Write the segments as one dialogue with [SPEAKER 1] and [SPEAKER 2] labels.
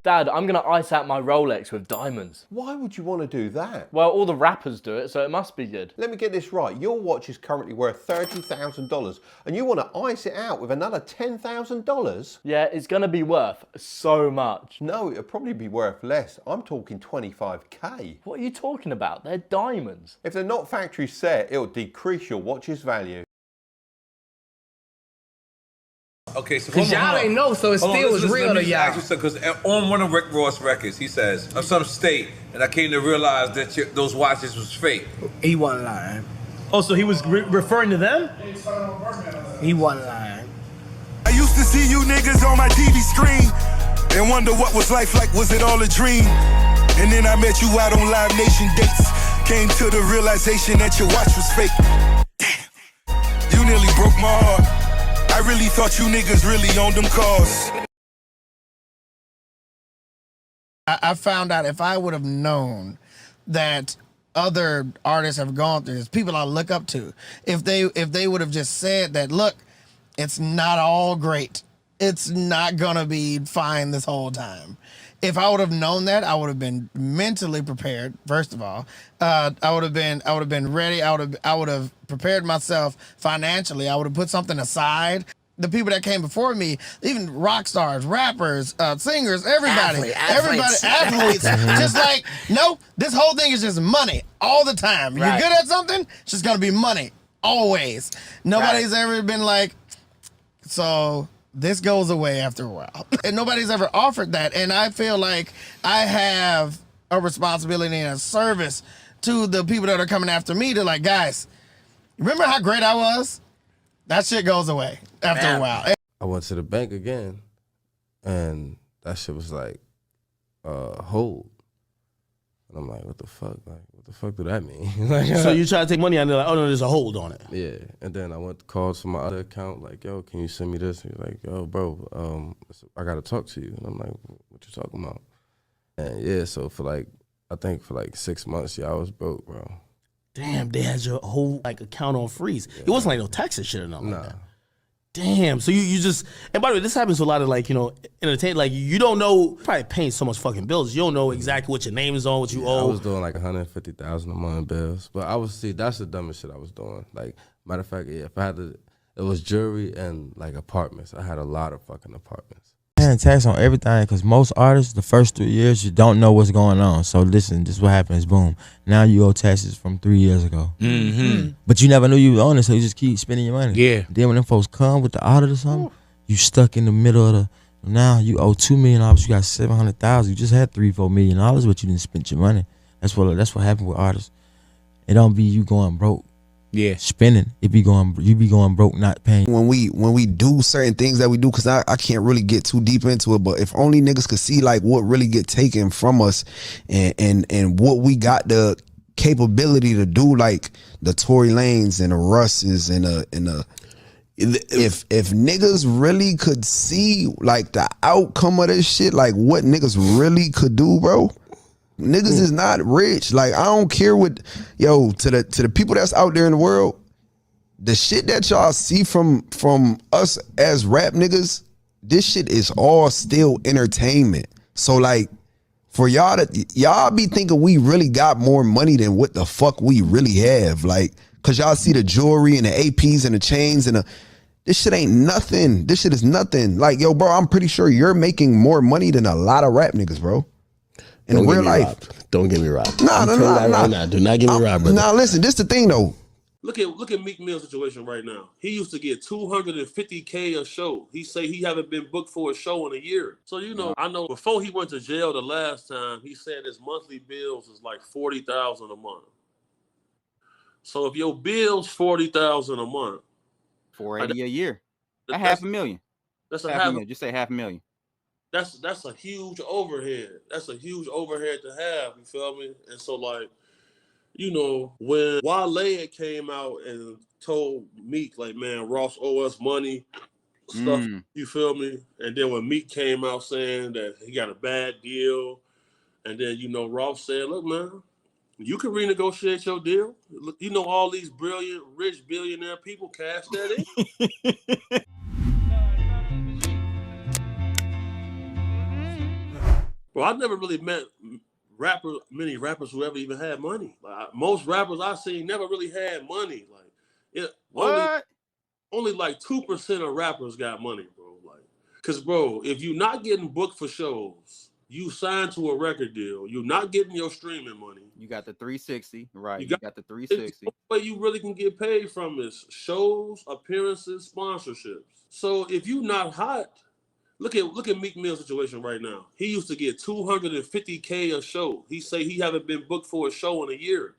[SPEAKER 1] Dad, I'm gonna ice out my Rolex with diamonds.
[SPEAKER 2] Why would you want to do that?
[SPEAKER 1] Well, all the rappers do it, so it must be good.
[SPEAKER 2] Let me get this right. Your watch is currently worth $30,000 and you want to ice it out with another $10,000?
[SPEAKER 1] Yeah, it's gonna be worth so much.
[SPEAKER 2] No, it'll probably be worth less. I'm talking 25k.
[SPEAKER 1] What are you talking about? They're diamonds.
[SPEAKER 2] If they're not factory set, it'll decrease your watch's value.
[SPEAKER 3] Okay, so
[SPEAKER 4] Cause y'all ain't know, so it still was real to y'all.
[SPEAKER 3] Because on one of Rick Ross records, he says, "I'm some state, and I came to realize that those watches was fake."
[SPEAKER 4] He wasn't lying.
[SPEAKER 5] Oh, so he was referring to them?
[SPEAKER 4] He wasn't lying.
[SPEAKER 6] I used to see you niggas on my TV screen and wonder what was life like, was it all a dream? And then I met you out on Live Nation dates. Came to the realization that your watch was fake. Damn, you nearly broke my heart. I really thought you niggas really owned them cars.
[SPEAKER 4] I found out if I would have known that other artists have gone through this, people I look up to, if they would have just said that, look, it's not all great. It's not gonna be fine this whole time. If I would have known that, I would have been mentally prepared. First of all, I would have been ready. I would have prepared myself financially. I would have put something aside. The people that came before me, even rock stars, rappers, singers, everybody, athletes, just like, no, this whole thing is just money all the time. You're good at something, it's just gonna be money always. Nobody's ever been like, so this goes away after a while. And nobody's ever offered that. And I feel like I have a responsibility and a service to the people that are coming after me to like, guys, remember how great I was? That shit goes away after a while.
[SPEAKER 7] I went to the bank again and that shit was like, hold. And I'm like, what the fuck? Like, what the fuck do that mean? Like,
[SPEAKER 5] So you try to take money out and they're like, oh no, there's a hold on it.
[SPEAKER 7] yeah. And then I went to call to my other account, like, yo, can you send me this? He's like, yo, bro, I gotta talk to you. And I'm like, what you talking about? And yeah, so I think for 6 months, I was broke, bro.
[SPEAKER 5] Damn, they had your whole account on freeze. Yeah. It wasn't like no Texas shit or nothing like that. Damn. So you just, and by the way, this happens to a lot of entertainment. Like you don't know, probably paying so much fucking bills. You don't know exactly what your name is on, what you owe.
[SPEAKER 7] I was doing like $150,000 a month in bills, but that's the dumbest shit I was doing. Like matter of fact, if I had to, it was jewelry and like apartments. I had a lot of fucking apartments.
[SPEAKER 8] Paying tax on everything because most artists, the first 3 years, you don't know what's going on. So listen, this is what happens. Boom. Now you owe taxes from 3 years ago.
[SPEAKER 4] Mm-hmm.
[SPEAKER 8] But you never knew you were on it, so you just keep spending your money.
[SPEAKER 4] Yeah.
[SPEAKER 8] Then when them folks come with the audit or something, you stuck in the middle of the. Now you owe $2 million. You got $700,000. You just had $3-4 million, but you didn't spend your money. That's what happened with artists. It don't be you going broke.
[SPEAKER 4] Yeah,
[SPEAKER 8] spending. You be going broke, not paying.
[SPEAKER 9] When we do certain things that we do, because I can't really get too deep into it, but if only niggas could see like what really get taken from us, and what we got the capability to do, like the Tory Lanez and the Russes and if niggas really could see like the outcome of this shit, like what niggas really could do, bro. Niggas is not rich. Like I don't care what, to the people that's out there in the world, the shit that y'all see from us as rap niggas, this shit is all still entertainment. So like for y'all be thinking we really got more money than what the fuck we really have. Like, cause y'all see the jewelry and the APs and the chains and this shit ain't nothing. This shit is nothing. Like, yo, bro, I'm pretty sure you're making more money than a lot of rap niggas, bro. In real life.
[SPEAKER 10] Don't get me robbed.
[SPEAKER 9] Nah.
[SPEAKER 10] Do not get me robbed, brother.
[SPEAKER 9] Nah, listen, this the thing though.
[SPEAKER 11] Look at Meek Mill's situation right now. He used to get $250K a show. He say he haven't been booked for a show in a year. So I know before he went to jail the last time, he said his monthly bills is like $40,000 a month. So if your bill's $40,000 a month,
[SPEAKER 12] $480 a year, that's $500,000. That's $500,000. Just say $500,000.
[SPEAKER 11] That's a huge overhead. That's a huge overhead to have. You feel me? And so like, when Wale came out and told Meek like, man, Ross owe us money, stuff. You feel me? And then when Meek came out saying that he got a bad deal, and then Ross said, look, man, you can renegotiate your deal. All these brilliant, rich billionaire people cash that in. Bro, I never really met many rappers who ever even had money. Like, most rappers I seen never really had money. Like, only like 2% of rappers got money, bro. Like, cause bro, if you're not getting booked for shows, you signed to a record deal, you're not getting your streaming money.
[SPEAKER 12] You got the 360, right? You got the 360.
[SPEAKER 11] The way you really can get paid from is shows, appearances, sponsorships. So if you're not hot, look at Meek Mill's situation right now. He used to get $250K a show. He say he haven't been booked for a show in a year.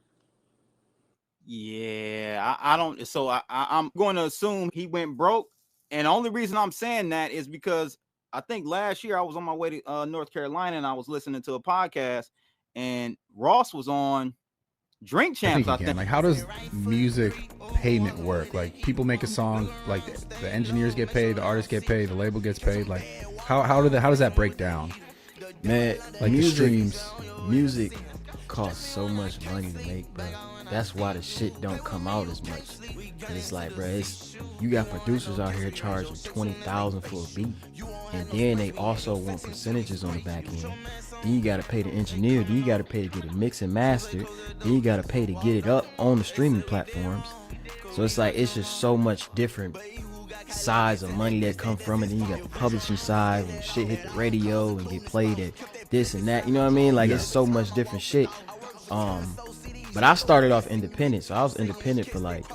[SPEAKER 12] Yeah, I don't. So I'm going to assume he went broke, and the only reason I'm saying that is because I think last year I was on my way to North Carolina and I was listening to a podcast, and Ross was on Drink Champs. I think.
[SPEAKER 13] Like, how does music payment work? Like, people make a song, like the engineers get paid, the artist get paid, the label gets paid. Like, how does that break down?
[SPEAKER 14] Man,
[SPEAKER 13] like the streams.
[SPEAKER 14] Music costs so much money to make, bro. That's why the shit don't come out as much. And it's like, bro, you got producers out here charging $20,000 for a beat, and then they also want percentages on the back end. Then you gotta pay the engineer. Then you gotta pay to get it mixed and mastered. Then you gotta pay to get it up on the streaming platforms. So it's like, it's just so much different size of money that come from it. Then you got the publishing side when the shit hit the radio and get played at this and that. You know what I mean? Like, it's so much different shit. But I started off independent, so I was independent for like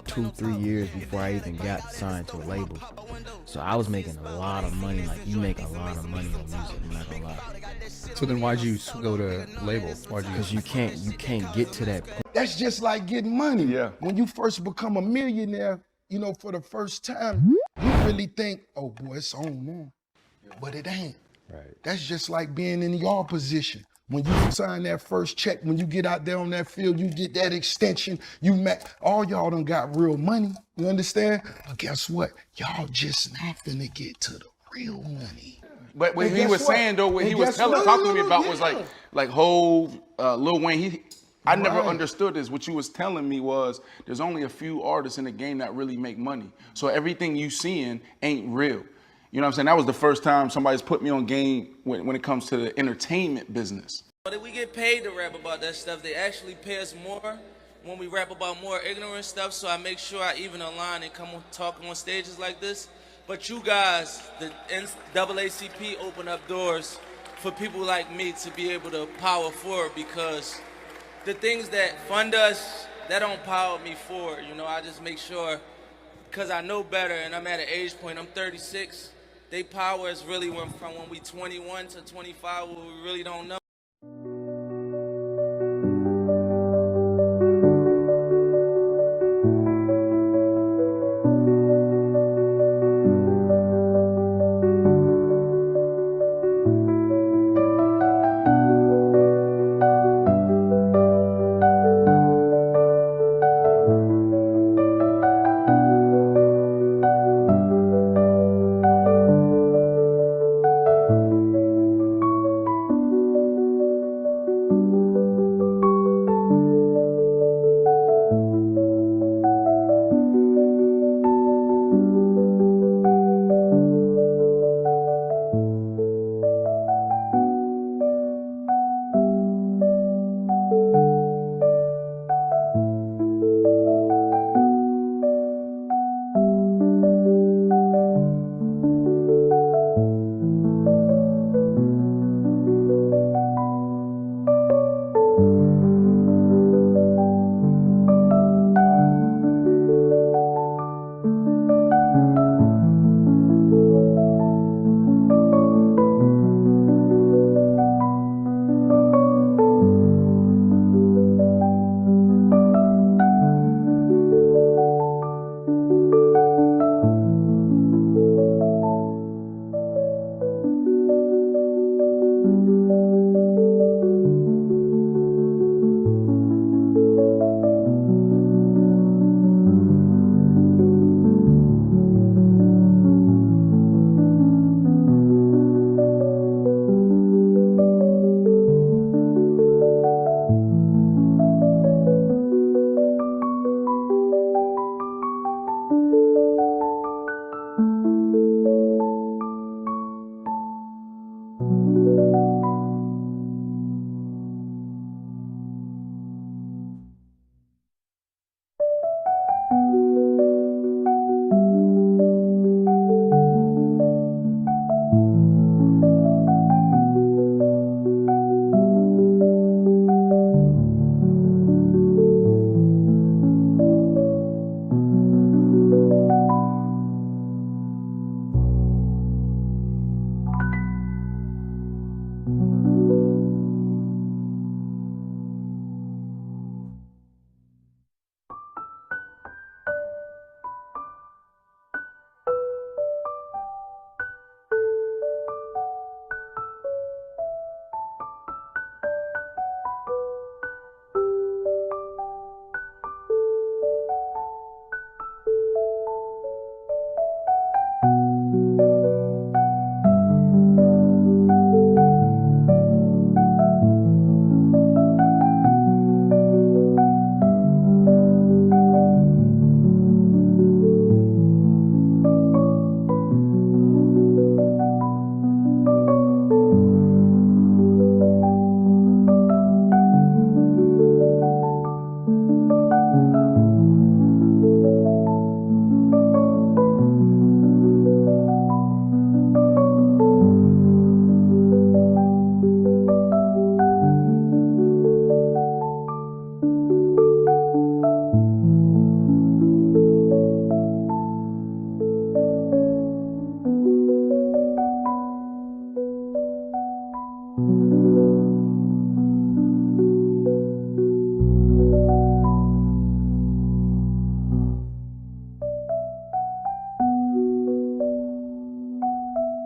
[SPEAKER 14] 2-3 years before I even got signed to a label. So I was making a lot of money. Like, you make a lot of money on music, I'm not gonna lie.
[SPEAKER 13] So then why'd you go to label?
[SPEAKER 14] Because you can't get to that point.
[SPEAKER 15] That's just like getting money.
[SPEAKER 13] Yeah.
[SPEAKER 15] When you first become a millionaire, you know, for the first time, you really think, oh boy, it's on now. But it ain't.
[SPEAKER 13] Right.
[SPEAKER 15] That's just like being in your position. When you sign that first check, when you get out there on that field, you get that extension, all y'all done got real money, you understand? But guess what? Y'all just not finna get to the real money.
[SPEAKER 16] But what
[SPEAKER 15] And
[SPEAKER 16] he
[SPEAKER 15] guess
[SPEAKER 16] was
[SPEAKER 15] what?
[SPEAKER 16] saying though, what
[SPEAKER 15] And
[SPEAKER 16] he was
[SPEAKER 15] guess what?
[SPEAKER 16] talking to me about
[SPEAKER 15] Yeah.
[SPEAKER 16] was like Hov, Lil Wayne. I never
[SPEAKER 15] Right.
[SPEAKER 16] understood this. What you was telling me was there's only a few artists in the game that really make money. So everything you seeing ain't real. You know what I'm saying? That was the first time somebody's put me on game when it comes to the entertainment business.
[SPEAKER 17] But if we get paid to rap about that stuff, they actually pay us more when we rap about more ignorant stuff. So I make sure I even align and come talk on stages like this. But you guys, the NAACP, open up doors for people like me to be able to power forward, because the things that fund us, that don't power me forward. You know, I just make sure, because I know better and I'm at an age point, I'm 36. They power us really from when we 21 to 25, where we really don't know.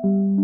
[SPEAKER 18] you.